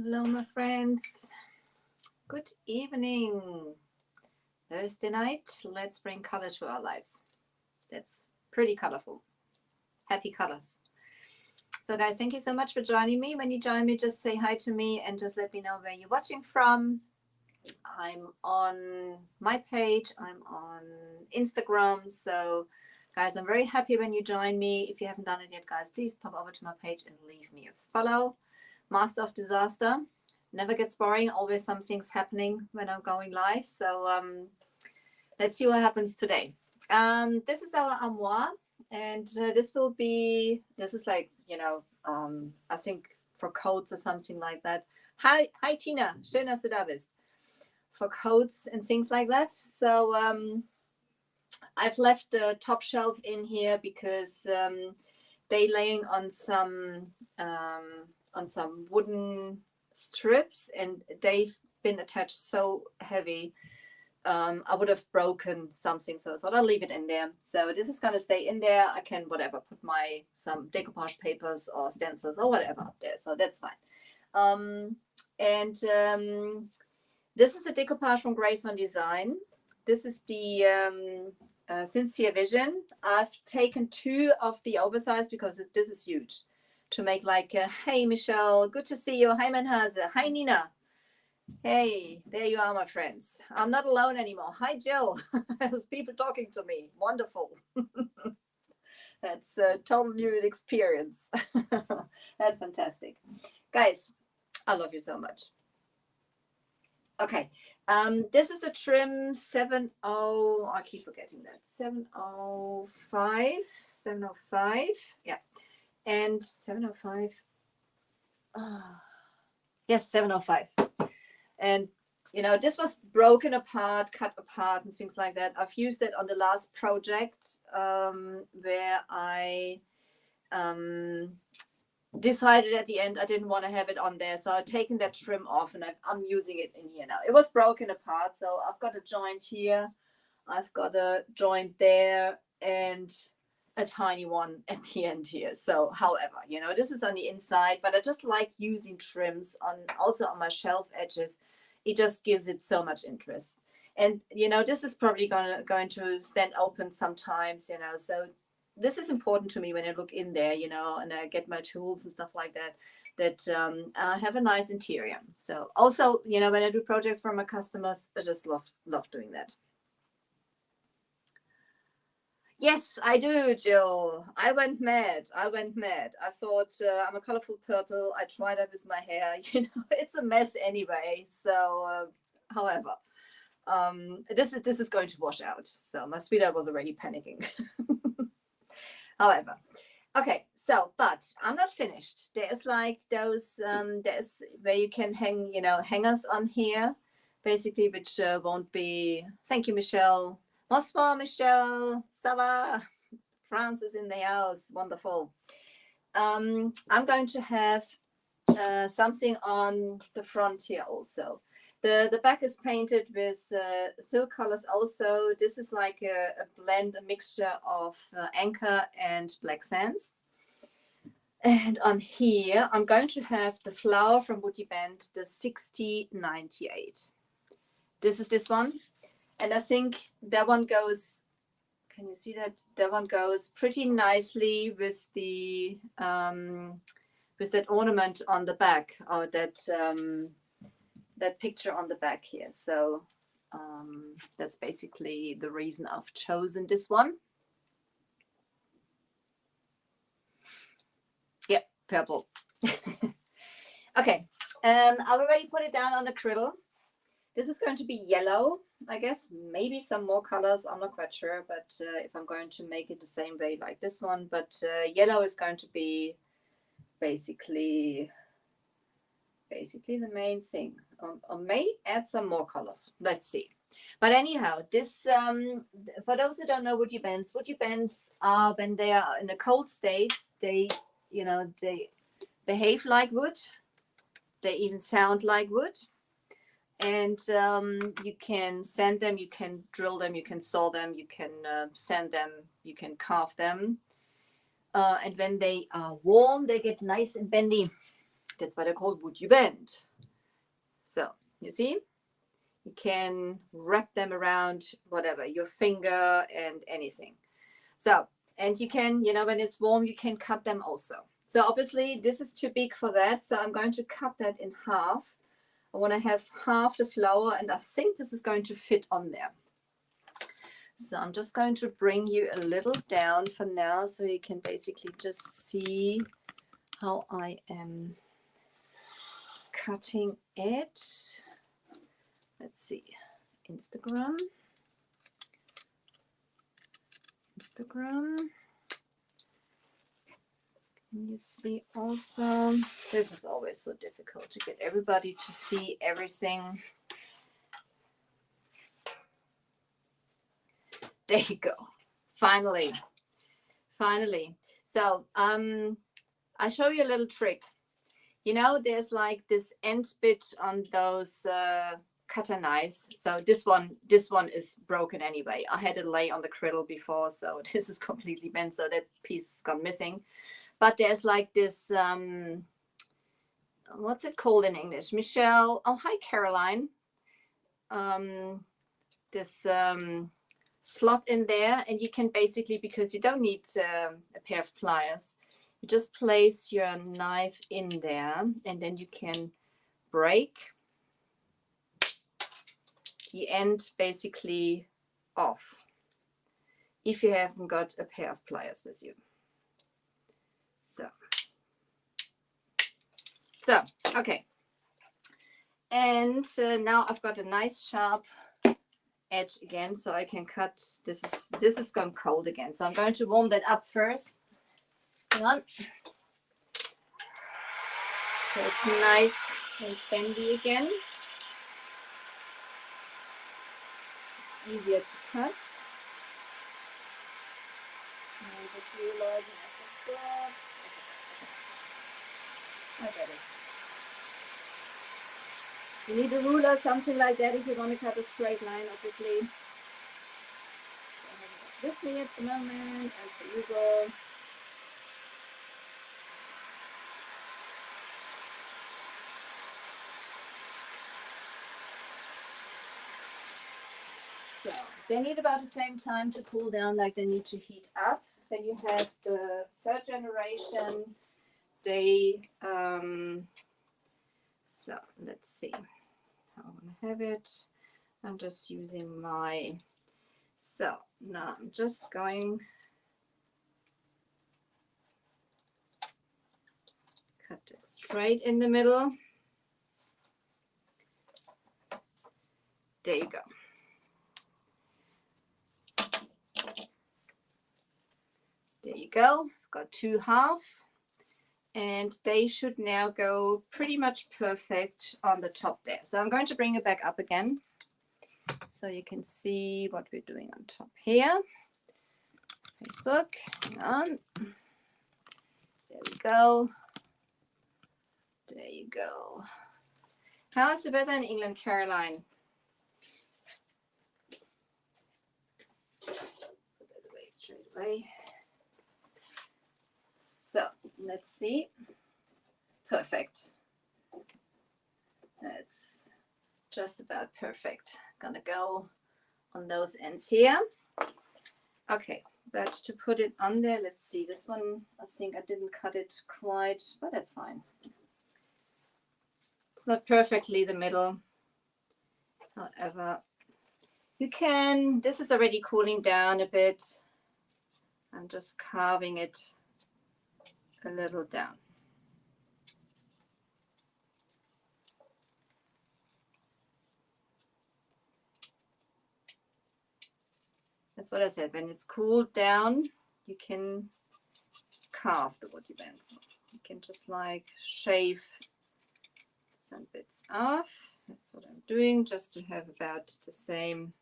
Hello, my friends. Good evening. Thursday night. Let's bring color to our lives. That's pretty colorful. Happy colors. So, guys, thank you so much for joining me. When you join me, just say hi to me and just let me know where you're watching from. I'm on my page. I'm on Instagram. So, guys, I'm very happy when you join me. If you haven't done it yet, guys, please pop over to my page and leave me a follow. Master of Disaster. Never gets boring. Always something's happening when I'm going live. So let's see what happens today. This is our armoire. And this is like, I think for coats or something like that. Hi, Tina. Schön, dass du da bist. For coats and things like that. So I've left the top shelf in here because they laying on some wooden strips and they've been attached so heavy. I would have broken something, so I thought I'll leave it in there. So this is going to stay in there. I can put some decoupage papers or stencils or whatever up there, so that's fine. This is the decoupage from Grace on Design. This is the Sincere Vision. I've taken 2 of the oversized because this is huge, to make like hey Michelle, good to see you. Hi Manhase. Hi Nina. Hey, there you are, my friends. I'm not alone anymore. Hi Jill. There's people talking to me. Wonderful. That's a total new experience. That's fantastic. Guys, I love you so much. Okay. This is the trim 70. I keep forgetting that. 705. 705. Yeah. And 705. Yes, 705. And, this was broken apart, cut apart, and things like that. I've used it on the last project where I decided at the end I didn't want to have it on there. So I've taken that trim off and I'm using it in here now. It was broken apart. So I've got a joint here. I've got a joint there and a tiny one at the end here. So however, this is on the inside, but I just like using trims also on my shelf edges. It just gives it so much interest. And this is probably going to stand open sometimes, so this is important to me when I look in there, and I get my tools and stuff like that I have a nice interior. So also, when I do projects for my customers, I just love doing that. Yes, I do, Jill. I went mad. I thought I'm a colorful purple. I tried that with my hair. It's a mess anyway. So, however, this is going to wash out. So my sweetheart was already panicking. However, okay. So, but I'm not finished. There's like those. There's where you can hang, hangers on here, basically, which won't be. Thank you, Michelle. Bonsoir, Michelle. Ça va? France is in the house. Wonderful. I'm going to have something on the front here also. The back is painted with silk colors also. This is like a blend, a mixture of Anchor and Black Sands. And on here, I'm going to have the flower from Woody Band, the 6098. This is this one. And I think that one goes, can you see that? That one goes pretty nicely with the with that ornament on the back, or that picture on the back here. So that's basically the reason I've chosen this one. Yeah, purple. Okay, I've already put it down on the griddle. This is going to be yellow, I guess, maybe some more colors. I'm not quite sure, but if I'm going to make it the same way like this one. But yellow is going to be basically the main thing. I may add some more colors. Let's see. But anyhow, this, for those who don't know woody bands are, when they are in a cold state, they behave like wood. They even sound like wood. And you can sand them, you can drill them, you can saw them, you can sand them, you can carve them. And when they are warm, they get nice and bendy. That's why they're called wood you bend. So you see, you can wrap them around whatever, your finger and anything. So, and you can, you know, when it's warm, you can cut them also. So obviously this is too big for that. So I'm going to cut that in half. I want to have half the flower, and I think this is going to fit on there. So I'm just going to bring you a little down for now so you can basically just see how I am cutting it. Let's see. Instagram. Can you see also? This is always so difficult to get everybody to see everything. There you go. Finally. So I show you a little trick. You know, there's like this end bit on those cutter knives. So this one is broken anyway. I had it lay on the cradle before, so this is completely bent, so that piece has gone missing. But there's like this, what's it called in English? Michelle. Oh, hi, Caroline. This slot in there, and you can basically, because you don't need a pair of pliers, you just place your knife in there, and then you can break the end basically off if you haven't got a pair of pliers with you. So okay, and now I've got a nice sharp edge again, so I can cut. This is gone cold again, so I'm going to warm that up first. Hang on. So it's nice and bendy again. It's easier to cut. And I'm just realizing I forgot. I got it. You need a ruler, something like that, if you want to cut a straight line, obviously. So I haven't got this me at the moment, as per usual. So they need about the same time to cool down like they need to heat up. Then you have the third generation. They, so let's see. I want to have it. I'm just using my, so now I'm just going, cut it straight in the middle. There you go. There you go. I've got two halves, and they should now go pretty much perfect on the top there. So I'm going to bring it back up again so you can see what we're doing on top here. Facebook, hang on. There we go. There you go. How is the weather in England, Caroline? Put that away straight away. So let's see. Perfect. That's just about perfect. Gonna go on those ends here. Okay, but to put it on there, let's see. This one, I think I didn't cut it quite, but that's fine. It's not perfectly the middle. However, you can, this is already cooling down a bit. I'm just carving it a little down. That's what I said. When it's cooled down, you can carve the woody bends. You can just like shave some bits off. That's what I'm doing, just to have about the same.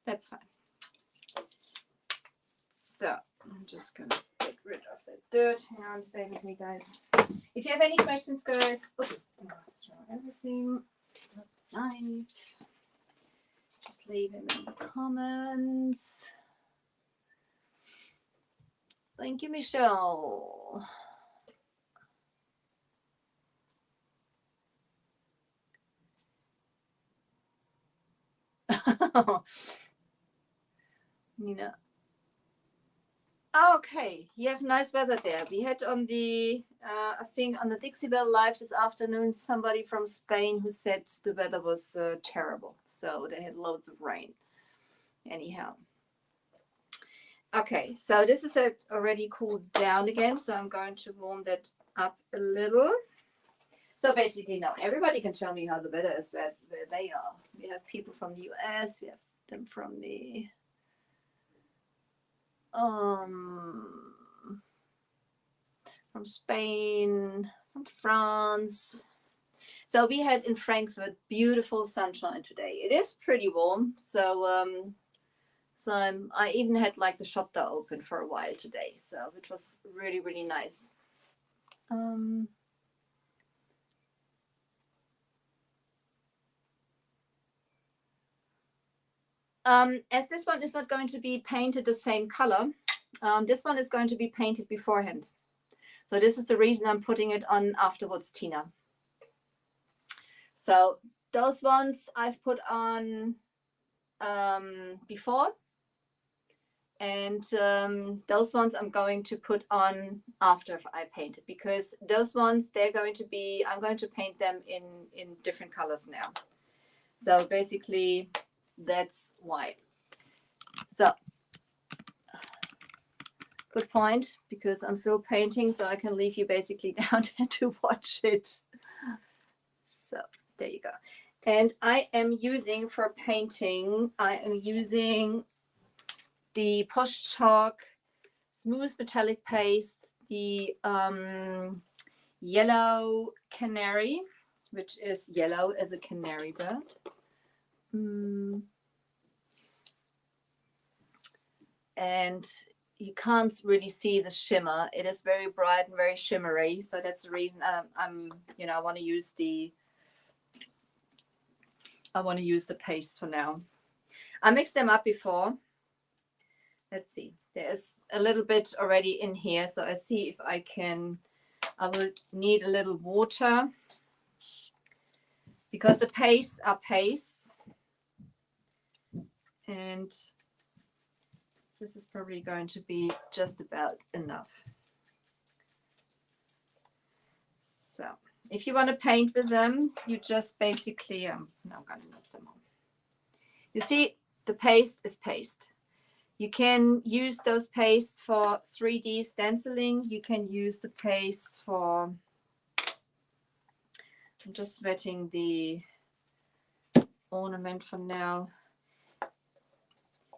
That's fine. So I'm just gonna get rid of the dirt. Hang on, stay with me, guys. If you have any questions, guys, oops, throw everything. Knife. Just leave them in the comments. Thank you, Michelle. Nina. Okay, you have nice weather there. We had on the, I think on the Dixie Bell Live this afternoon, somebody from Spain who said the weather was terrible. So they had loads of rain. Anyhow. Okay, so this is already cooled down again. So I'm going to warm that up a little. So basically now everybody can tell me how the weather is where they are. We have people from the US, we have them from the from Spain, from France. So we had in Frankfurt beautiful sunshine today. It is pretty warm, so I even had like the shop door open for a while today, so which was really, really nice. As this one is not going to be painted the same color, this one is going to be painted beforehand. So this is the reason I'm putting it on afterwards, Tina. So those ones I've put on before, and those ones I'm going to put on after I paint it, because those ones, they're going to be, I'm going to paint them in different colors now. So basically that's why. So good point, because I'm still painting, so I can leave you basically down there to watch it. So there you go. And I am using for painting, I am using the Posh Chalk Smooth Metallic Paste, the Yellow Canary, which is yellow as a canary bird. And you can't really see the shimmer. It is very bright and very shimmery, so that's the reason I'm I want to use the paste for now. I mixed them up before. Let's see. There's a little bit already in here, so I see if I will need a little water, because the pastes are pastes, and this is probably going to be just about enough. So if you want to paint with them, you just basically, now I'm going to need some more. You see, the paste is paste. You can use those pastes for 3D stenciling. You can use the paste for, I'm just wetting the ornament for now.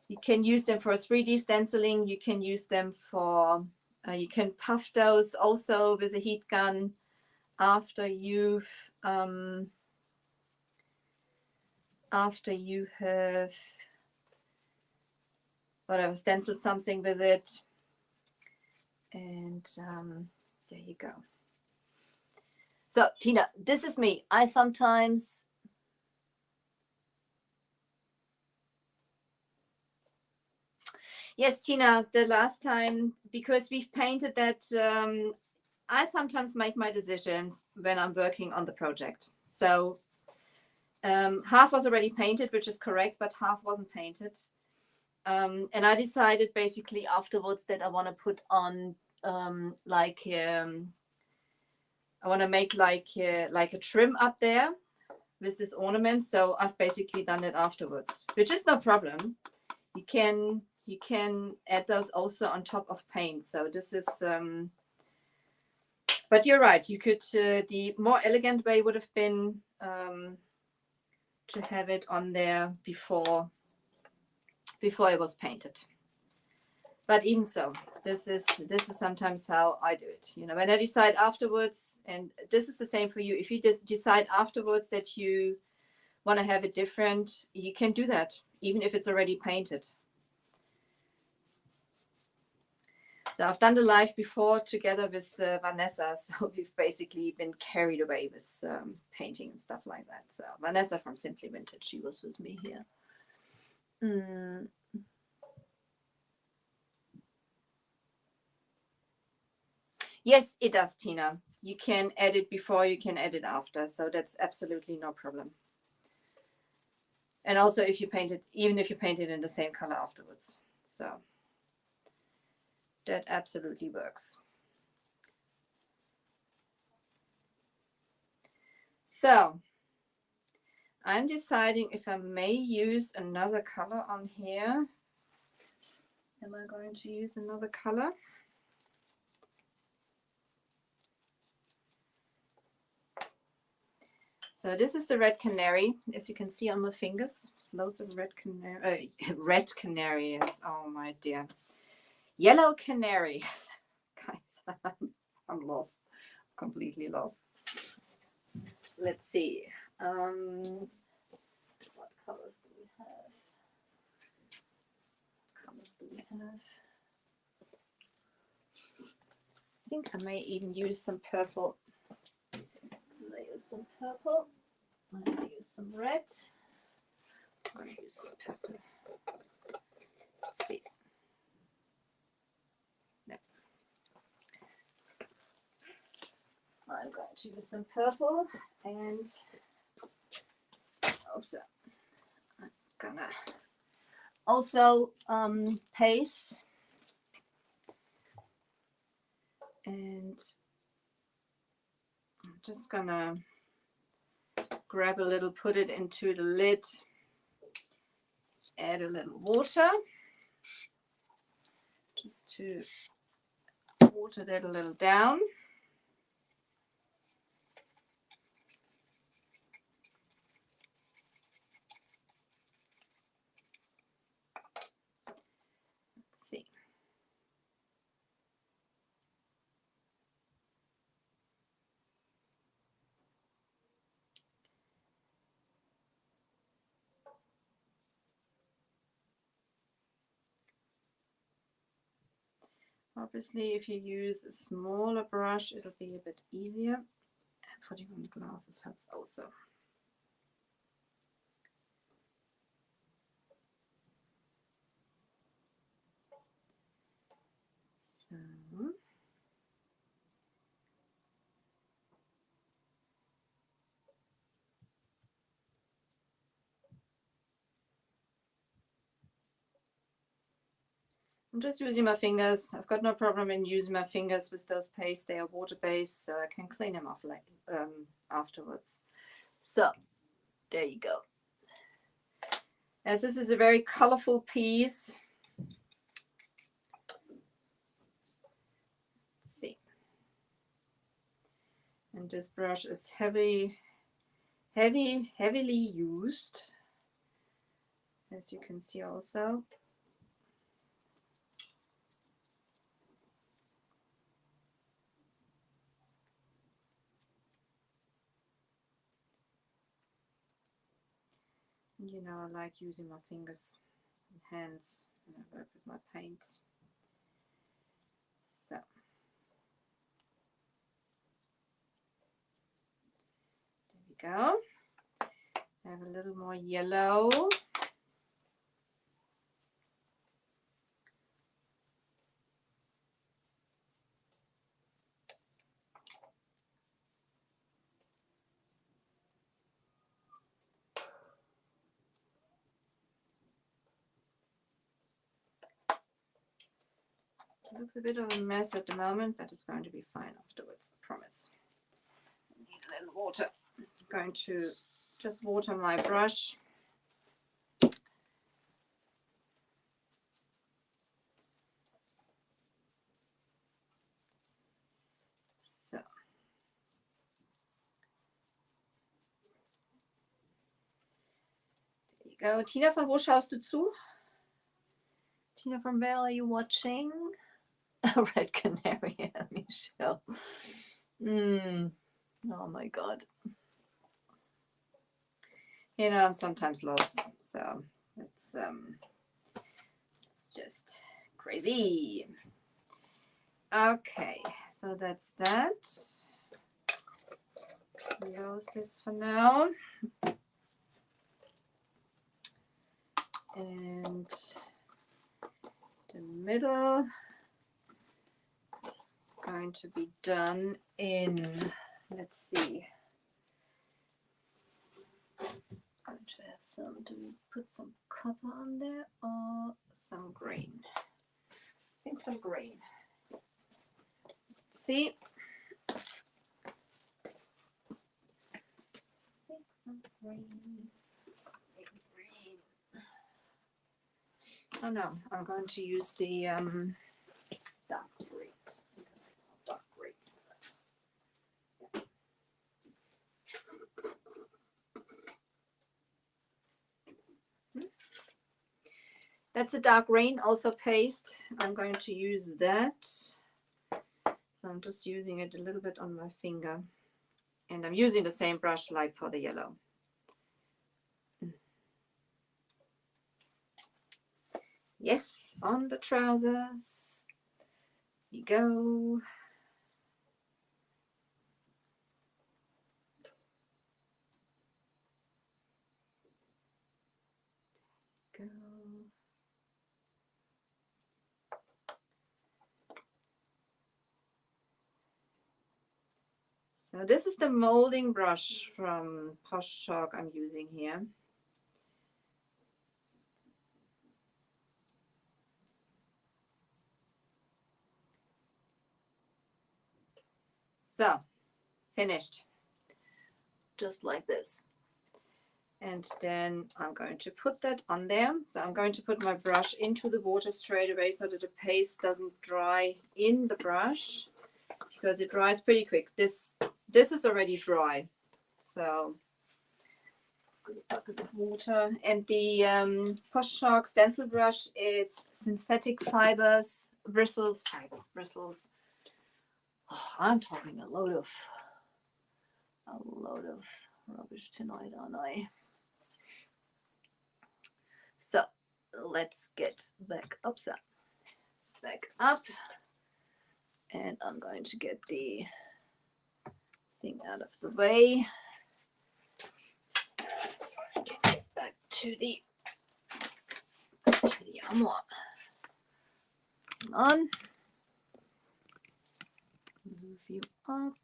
You can use them for 3D stenciling. You can use them for, you can puff those also with a heat gun after you have whatever, stenciled something with it. And there you go. So Tina, this is me. I sometimes yes, Tina, the last time, because we've painted that, I sometimes make my decisions when I'm working on the project. So half was already painted, which is correct, but half wasn't painted. And I decided basically afterwards that I want to put on I want to make like a trim up there with this ornament. So I've basically done it afterwards, which is no problem. You can add those also on top of paint. So this is, but you're right. You could, the more elegant way would have been to have it on there before it was painted. But even so, this is sometimes how I do it. You know, when I decide afterwards, and this is the same for you. If you just decide afterwards that you want to have it different, you can do that, even if it's already painted. So I've done the live before together with Vanessa. So we've basically been carried away with painting and stuff like that. So Vanessa from Simply Vintage, she was with me here. Yes, it does, Tina. You can edit before, you can edit after, so that's absolutely no problem. And also if you paint it, even if you paint it in the same color afterwards. So that absolutely works. So I'm deciding if I may use another color on here. Am I going to use another color? So this is the red canary, as you can see on my fingers. There's loads of red canary, red canaries. Oh my dear, yellow canary. Guys, I'm lost, completely lost. Let's see. What colors do we have? What colors do we have? I think I may even use some purple. I use some purple. I'm going to use some red. I'm going to use some purple. Let's see. No. I'm going to use some purple and also I'm gonna also paste and I'm just gonna grab a little, put it into the lid, add a little water just to water that a little down. Let's see. Obviously, if you use a smaller brush, it'll be a bit easier. Putting on the glasses helps also. So, I'm just using my fingers. I've got no problem in using my fingers with those pastes. They are water-based, so I can clean them off like afterwards. So, there you go. As this is a very colorful piece, let's see. And this brush is heavily used, as you can see also. You know, I like using my fingers and hands when I work with my paints. So, there we go. I have a little more yellow. It looks a bit of a mess at the moment, but it's going to be fine afterwards, I promise. I need a little water. I'm going to just water my brush. So. There you go. Tina, von wo schaust du zu? Tina, from where are you watching? Red Canary, Michelle. Oh my God. You know, I'm sometimes lost, so it's just crazy. Okay, so that's that. Close this for now. And the middle is going to be done in, let's see, I'm going to have some, do we put some copper on there or some green? I think some green. See? Some green. Oh no, I'm going to use the dark green. Dark green. That's a dark green, also paste. I'm going to use that. So I'm just using it a little bit on my finger. And I'm using the same brush like for the yellow. Yes, on the trousers. You go. Go. So this is the molding brush from Posh Chalk I'm using here. So, finished. Just like this. And then I'm going to put that on there. So I'm going to put my brush into the water straight away so that the paste doesn't dry in the brush, because it dries pretty quick. This is already dry. So good bucket of water. And the Posh Chalk stencil brush, it's synthetic fibers, bristles. Oh, I'm talking a load of rubbish tonight, aren't I? So let's get back up, and I'm going to get the thing out of the way so I can get back to the armoire. Come on, move you up.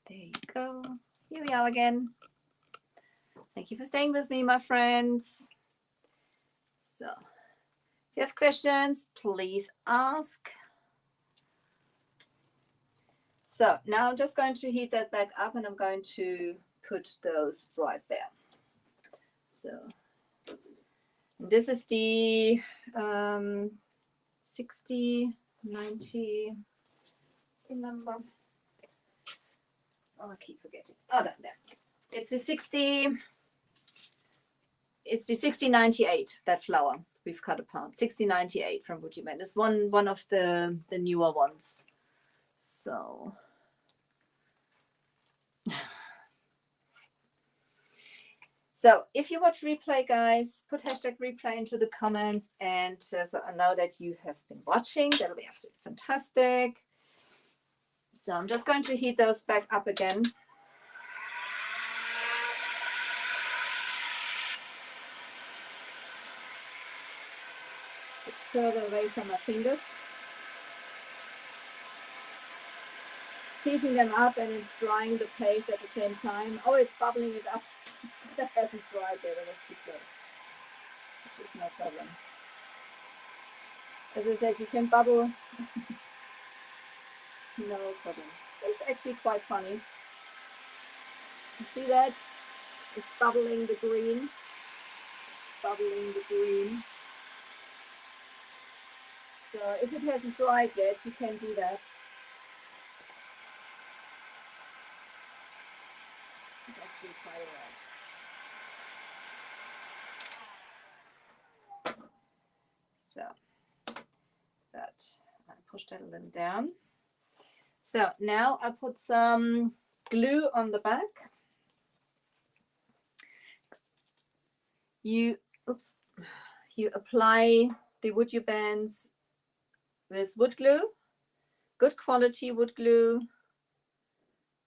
There you go. Here we are again. Thank you for staying with me, my friends. So, if you have questions, please ask. So now I'm just going to heat that back up, and I'm going to put those right there. So this is the 60, 90, what's the number? Oh, I keep forgetting. Oh, down there. It's the 6098, that flower we've cut apart. 6098 from Wood You Bend. It's one of the newer ones. So if you watch replay, guys, put hashtag replay into the comments, and so I know that you have been watching. That'll be absolutely fantastic. So I'm just going to heat those back up again. Get further away from my fingers. It's heating them up, and it's drying the paste at the same time. Oh, it's bubbling it up. That hasn't dried yet, it was too close. Which is no problem. As I said, you can bubble. No problem. It's actually quite funny. You see that? It's bubbling the green. It's bubbling the green. So if it hasn't dried yet, you can do that. It's actually quite alright. So that, I push that a little down. So now I put some glue on the back. You apply the Wood You Bends with wood glue, good quality wood glue,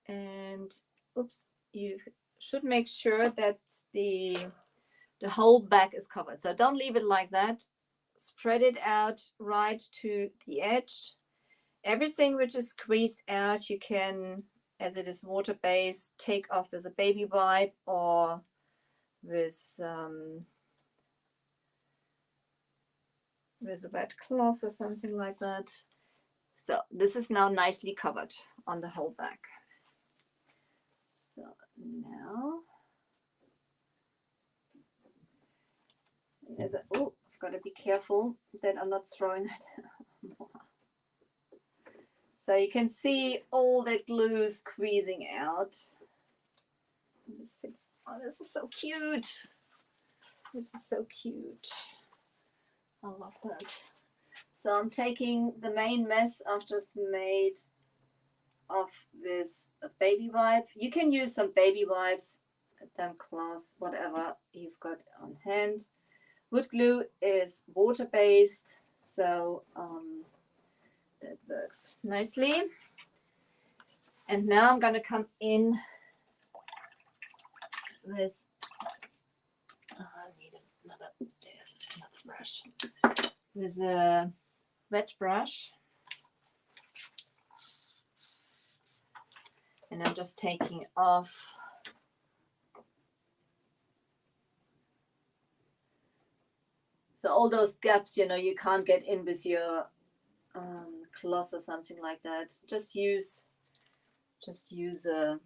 and you should make sure that the whole back is covered. So don't leave it like that. Spread it out right to the edge, Everything which is squeezed out, you can, as it is water-based, take off with a baby wipe or with a wet cloth or something like that. So this is now nicely covered on the whole back. So now, oh, I've got to be careful that I'm not throwing it. So you can see all that glue squeezing out. This fits. Oh, this is so cute. This is so cute. I love that. So I'm taking the main mess I've just made off with a baby wipe. You can use some baby wipes, a damp cloth, whatever you've got on hand. Wood glue is water-based, so that works nicely. And now I'm going to come in with, I need another brush, with a wet brush. And I'm just taking off so all those gaps, you know, you can't get in with your cloth or something like that. Just use a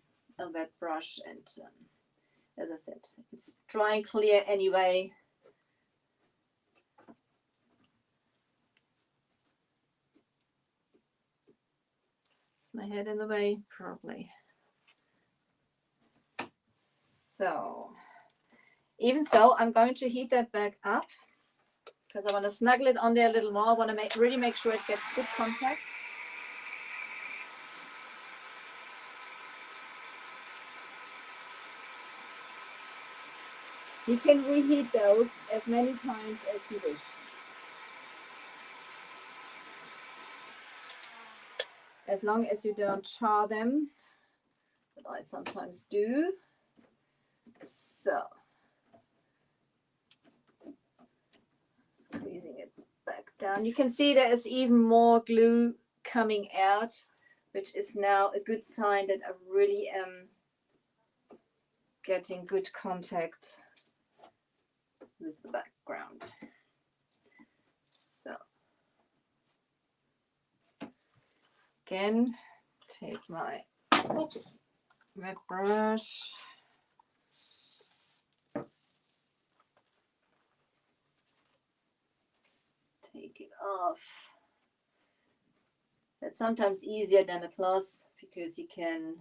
wet brush, and as I said, it's dry and clear anyway. Is my head in the way? Probably. So even so, I'm going to heat that back up because I want to snuggle it on there a little more. I want to really make sure it gets good contact. You can reheat those as many times as you wish. As long as you don't char them, but I sometimes do. So, squeezing it back down. You can see there is even more glue coming out, which is now a good sign that I really am getting good contact with the background. So, again, take my wet brush. Take it off. That's sometimes easier than a cloth because you can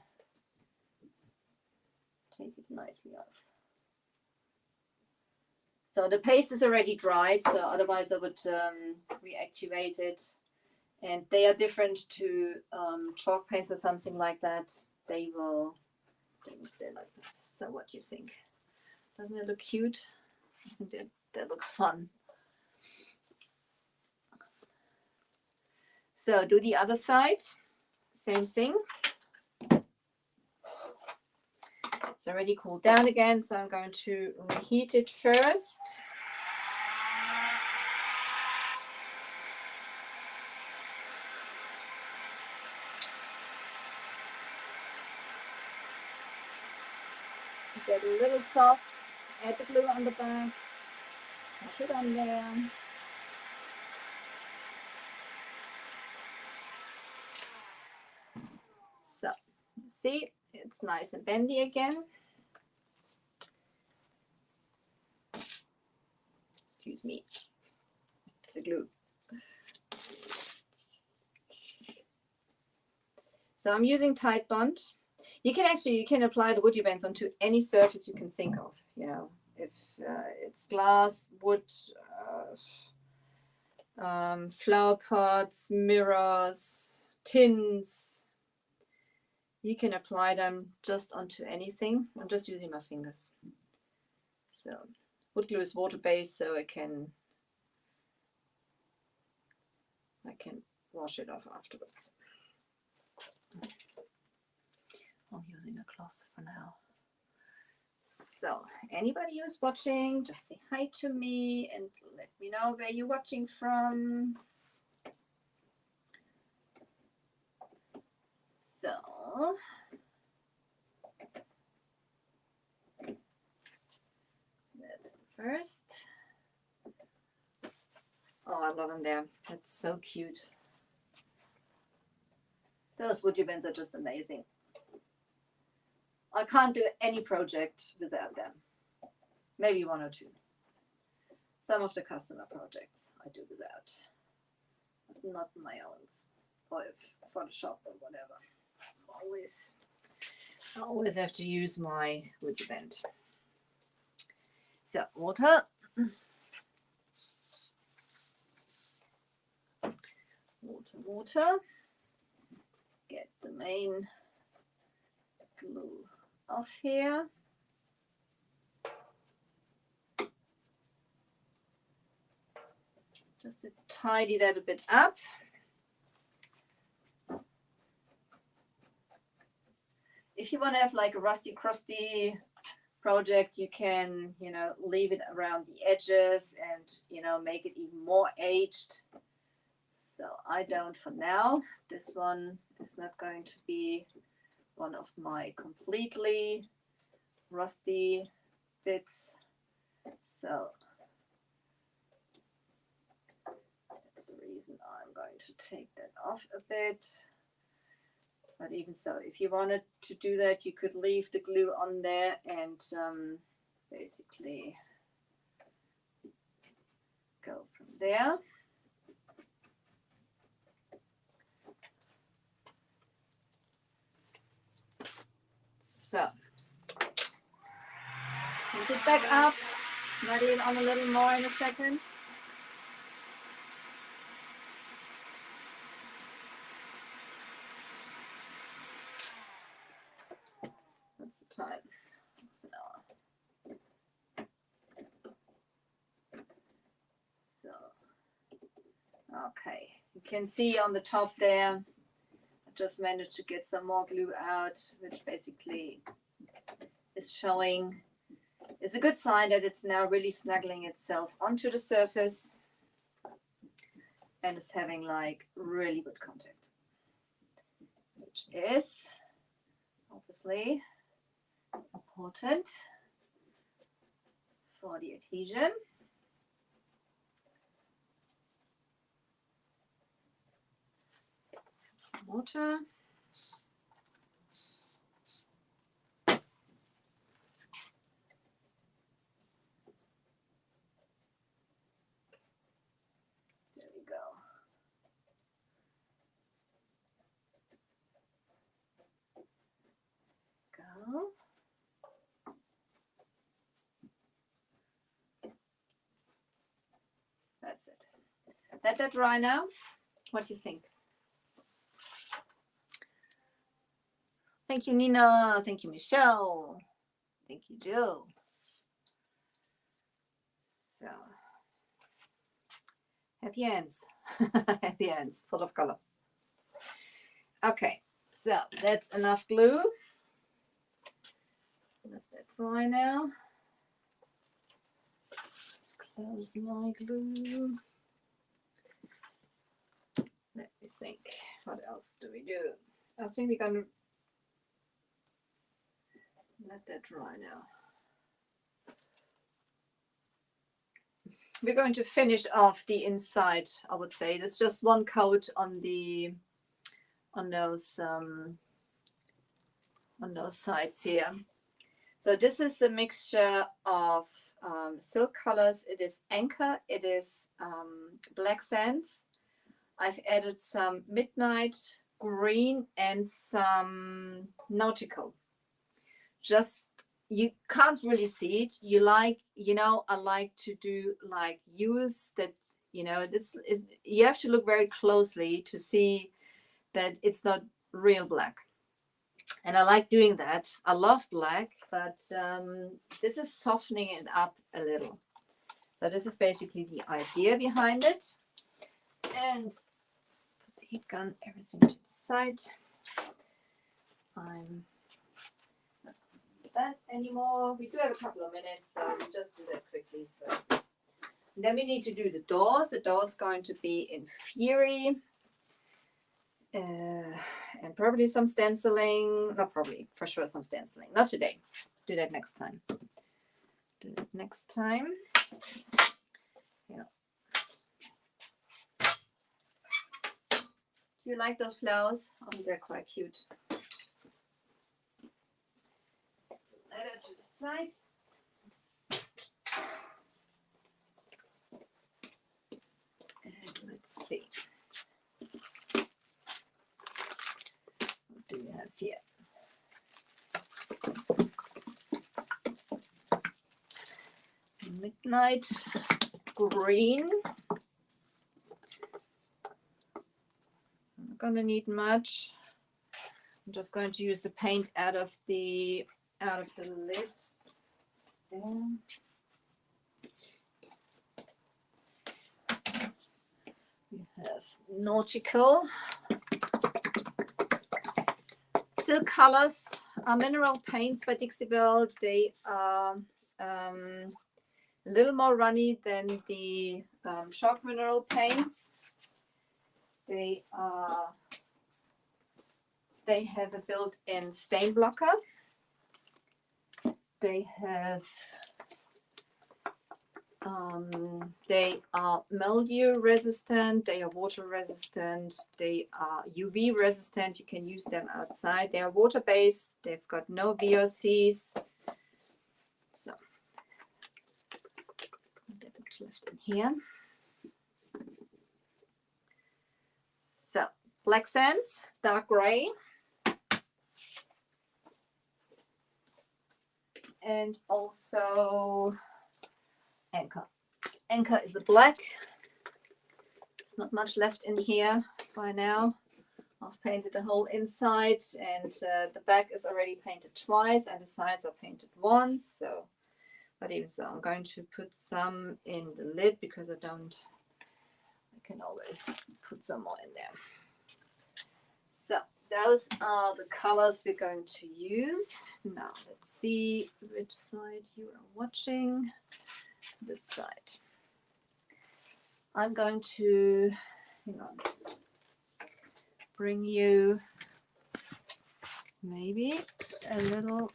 take it nicely off. So the paste is already dried, so otherwise I would reactivate it. And they are different to chalk paints or something like that. They will stay like that. So what do you think? Doesn't it look cute? I think that looks fun. So do the other side, same thing. It's already cooled down again, so I'm going to reheat it first. Get a little soft, add the glue on the back, smash it on there. So, see, it's nice and bendy again. Excuse me, it's the glue. So I'm using Tide Bond. You can apply the wood bands onto any surface you can think of. You know, if it's glass, wood, flower pots, mirrors, tins. You can apply them just onto anything. I'm just using my fingers. So wood glue is water-based, so I can wash it off afterwards. I'm using a cloth for now. So anybody who's watching, just say hi to me and let me know where you're watching from. that's the first. Oh, I love them there. That's so cute. Those wood ribbons are just amazing. I can't do any project without them. Maybe one or two. Some of the customer projects I do without. Not my own. Or if for the shop or whatever. I always have to use my wood ribbon. So, water. Water. Get the main glue off here. Just to tidy that a bit up. If you want to have like a rusty, crusty project, you can, leave it around the edges and, make it even more aged. So I don't for now. This one is not going to be one of my completely rusty bits. So that's the reason I'm going to take that off a bit. But even so, if you wanted to do that, you could leave the glue on there and basically go from there. So, put it back up, snug it on a little more in a second. What's the time? Half an hour. So, okay, you can see on the top there, just managed to get some more glue out, which basically is showing, is a good sign that it's now really snuggling itself onto the surface and is having like really good contact, which is obviously important for the adhesion. Some water. There we go. That's it. Let that dry now. What do you think? Thank you, Nina. Thank you, Michelle. Thank you, Jill. So, happy ends. Happy ends, full of color. Okay, so that's enough glue. Let that dry now. Let's close my glue. Let me think. What else do we do? I think we're going to let that dry now. We're going to finish off the inside, I would say. There's just one coat on those sides here. So this is a mixture of silk colors. It is Anchor, it is Black Sands. I've added some Midnight Green and some Nautical. Just, you can't really see it. I like to do like use that, this is, you have to look very closely to see that it's not real black. And I like doing that. I love black, but this is softening it up a little. So this is basically the idea behind it. And put the heat gun, everything to the side. I'm not going to do that anymore. We do have a couple of minutes, so we'll just do that quickly. So then we need to do the doors. The door's going to be in Fury. And probably some stenciling. Not probably, for sure some stenciling. Not today. Do that next time. Do that next time. Yeah. Do you like those flowers? I think they're quite cute. Letter to the side. And let's see. What do you have here? Midnight green. I'm not going to need much. I'm just going to use the paint out of the lid. There. We have nautical. Silk Colors are mineral paints by Dixie Belle. They are a little more runny than the chalk mineral paints. They have a built-in stain blocker. They are mildew resistant, they are water resistant, they are UV resistant. You can use them outside. They are water based, they've got no VOCs. So, not much left in here. So, black sands, dark gray. And also Anchor. Anchor is a black. There's not much left in here by now. I've painted the whole inside, and the back is already painted twice, and the sides are painted once. So, but even so, I'm going to put some in the lid because I can always put some more in there. So those are the colors we're going to use. Now let's see which side you are watching. This side. I'm going to, hang on, bring you maybe a little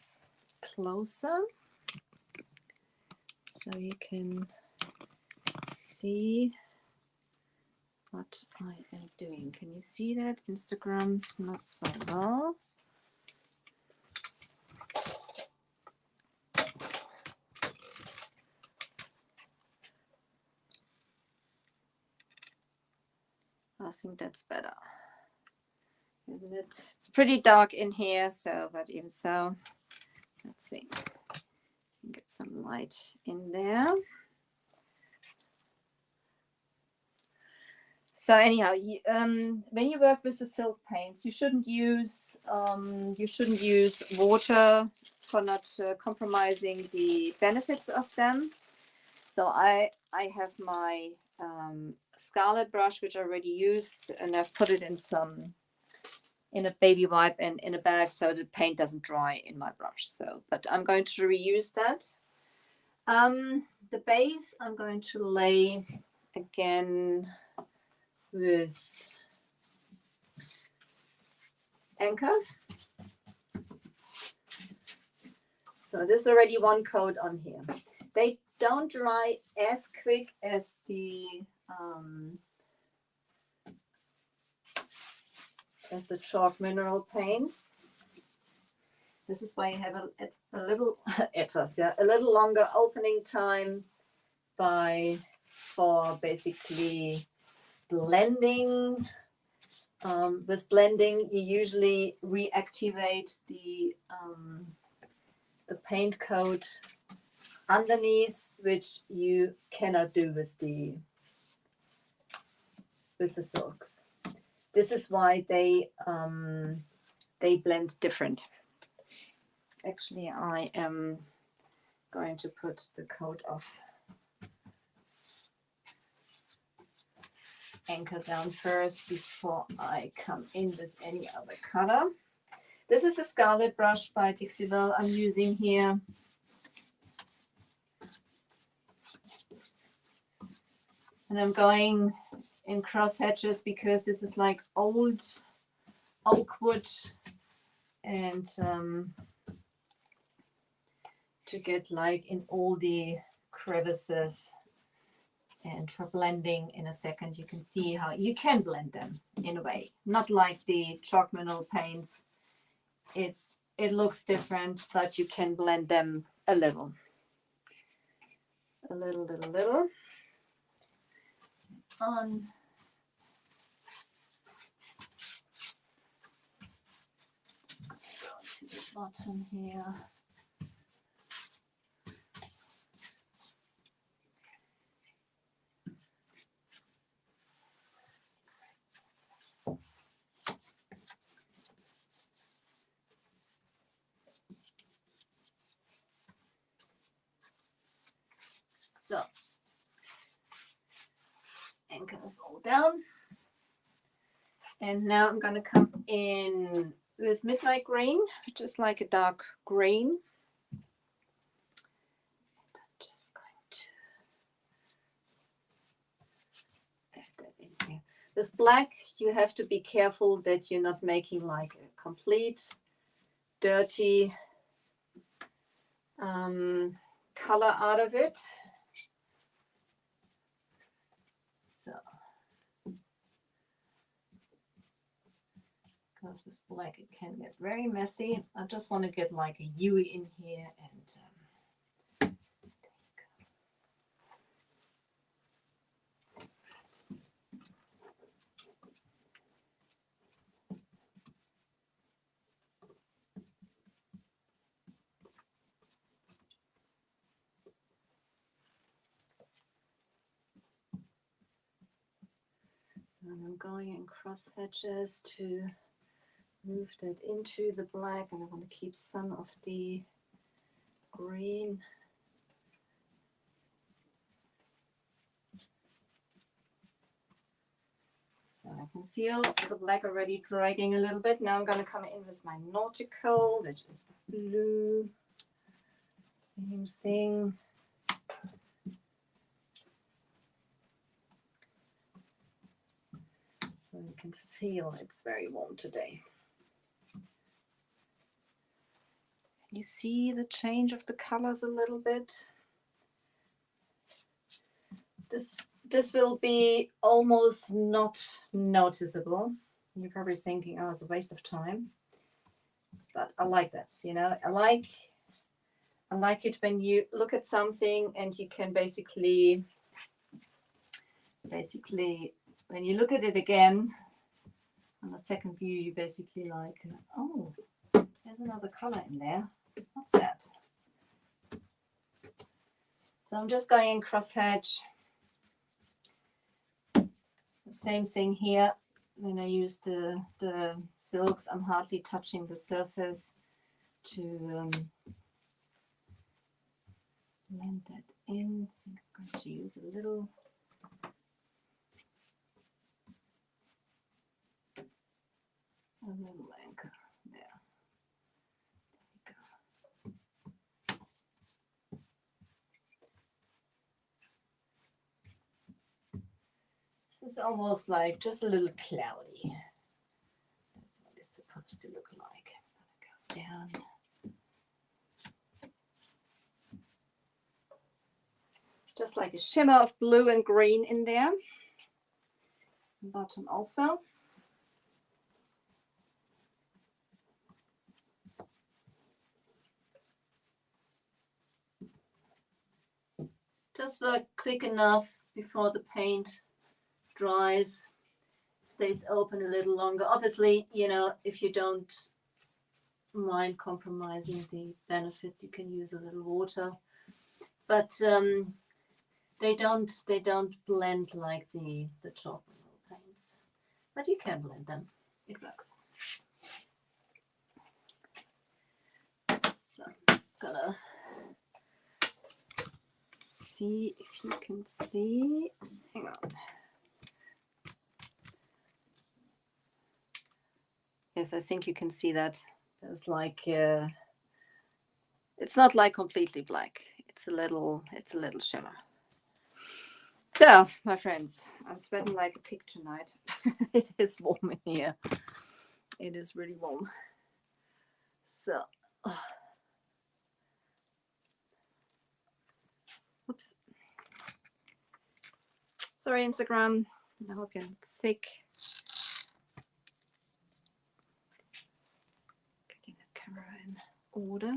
closer so you can see what I am doing. Can you see that? Instagram, not so well. I think that's better, isn't it? It's pretty dark in here, so, but even so, let's see. Get some light in there. So anyhow, when you work with the silk paints, you shouldn't use water for not compromising the benefits of them. So I have my Scarlet brush, which I already used, and I've put it in a baby wipe and in a bag so the paint doesn't dry in my brush. So, but I'm going to reuse that. The base I'm going to lay again with Anchors. So this is already one coat on here. They don't dry as quick as the chalk mineral paints. This is why you have a little a little longer opening time for basically blending. With blending, you usually reactivate the paint coat underneath, which you cannot do with the silks. This is why they blend different. Actually, I am going to put the coat of Anchor down first before I come in with any other color. This is a Scarlet brush by Dixie Belle I'm using here. And I'm going in cross hatches because this is like old oak wood, and to get like in all the crevices. And for blending in a second, you can see how you can blend them in a way, not like the chalk mineral paints. It looks different, but you can blend them a little. On. Just go to the bottom here. So, anchor this all down. And now I'm going to come in with midnight green, just like a dark green. I'm just going to add that in here. This black, you have to be careful that you're not making like a complete dirty color out of it. So, because this black, it can get very messy. I just want to get like a hue in here, and there you So I'm going in cross hatches to move that into the black, and I want to keep some of the green. So I can feel the black already dragging a little bit. Now I'm going to come in with my nautical, which is the blue. Same thing. So you can feel it's very warm today. You see the change of the colors a little bit. This will be almost not noticeable. You're probably thinking, oh, it's a waste of time. But I like that, you know. I like it when you look at something and you can basically when you look at it again on a second view, you basically like, oh, there's another color in there. What's that? So I'm just going in crosshatch. Same thing here. When I use the silks, I'm hardly touching the surface to blend that in. I think I'm going to use a little anchor there. There we go. This is almost like just a little cloudy. That's what it's supposed to look like. I'm gonna go down. Just like a shimmer of blue and green in there. Bottom also. Just work quick enough before the paint dries, stays open a little longer. Obviously, you know, if you don't mind compromising the benefits, you can use a little water, but they don't blend like the chalk paints, but you can blend them. It works. So it's gonna see if you can see. Hang on. Yes, I think you can see that. There's like it's not like completely black. It's a little shimmer. So, my friends, I'm sweating like a pig tonight. It is warm in here. It is really warm. So, oops. Sorry, Instagram. I hope you're not sick. Getting that camera in order.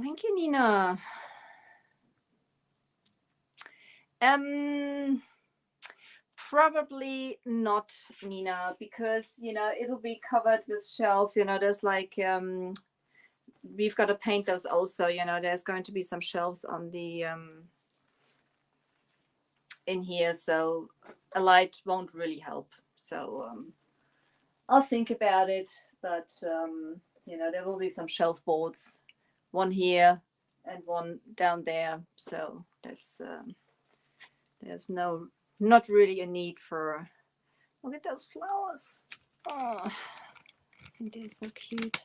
Thank you, Nina. Probably not, Nina, because it'll be covered with shelves. There's like we've got to paint those also. There's going to be some shelves on the in here, so a light won't really help. So I'll think about it, but there will be some shelf boards, one here and one down there. So that's there's not really a need for. Look at those flowers. Oh, I think they're so cute.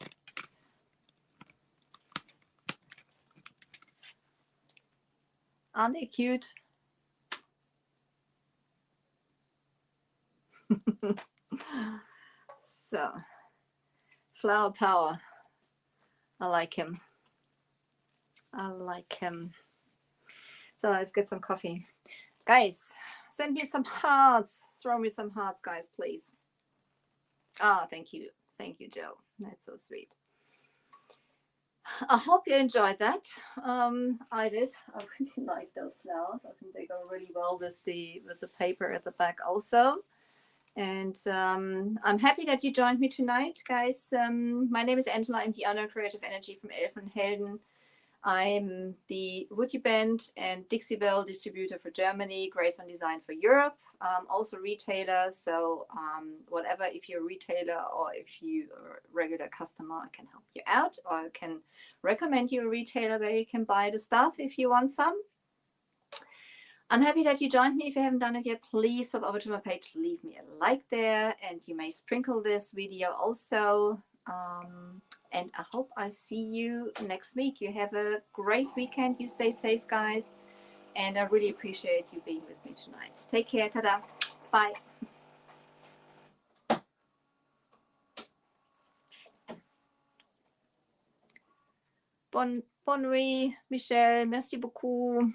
Aren't they cute? So, flower power. I like him. I like him. So let's get some coffee. Guys, send me some hearts. Throw me some hearts, guys, please. Ah, thank you. Thank you, Jill. That's so sweet. I hope you enjoyed that. I did. I really like those flowers. I think they go really well with the paper at the back also. And I'm happy that you joined me tonight, guys. My name is Angela. I'm the owner of Creative Energy from Elfenhelden. I'm the Woody Band and Dixie Bell distributor for Germany, Grace on Design for Europe, also retailer. So whatever, if you're a retailer or if you're a regular customer, I can help you out, or I can recommend you a retailer where you can buy the stuff if you want some. I'm happy that you joined me. If you haven't done it yet, please pop over to my page, leave me a like there, and you may sprinkle this video also. And I hope I see you next week. You have a great weekend. You stay safe, guys. And I really appreciate you being with me tonight. Take care. Ta-da. Bye. Bonne nuit, Michelle. Merci beaucoup.